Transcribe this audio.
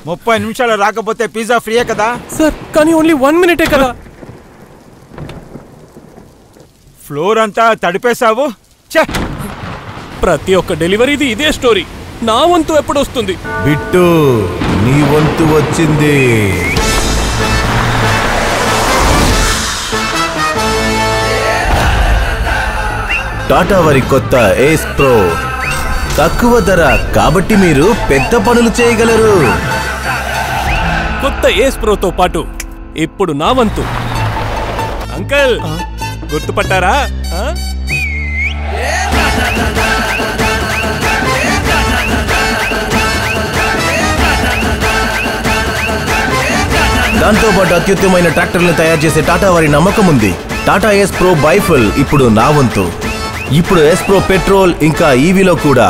30 నిమిషాలు రాకపోతే పిజ్జా ఫ్రీయే కదా సార్. కానీ ఓన్లీ 1 మినిటే కదా. ఫ్లోర్ అంతా తడిపేశావు. ప్రతి ఒక్క డెలివరీది ఇదే స్టోరీ. నా వంతు ఎప్పుడు వస్తుంది? బిట్టు, నీ వంతు వచ్చింది. టాటా వారి కొత్త ఏస్ ప్రో తక్కువ ధర కాబట్టి మీరు పెద్ద పనులు చేయగలరు. కొత్త ఏస్ ప్రోతో పాటు ఇప్పుడు నా వంతు. అంకల్ గుర్తుపట్టారా? దాంతో పాటు అత్యుత్తమైన ట్రాక్టర్లను తయారు చేసే టాటా వారి నమ్మకం ఉంది. టాటా ఏస్ ప్రో బైఫుల్ ఇప్పుడు నా వంతు. ఇప్పుడు ఏస్ ప్రో పెట్రోల్ ఇంకా ఈవీలో కూడా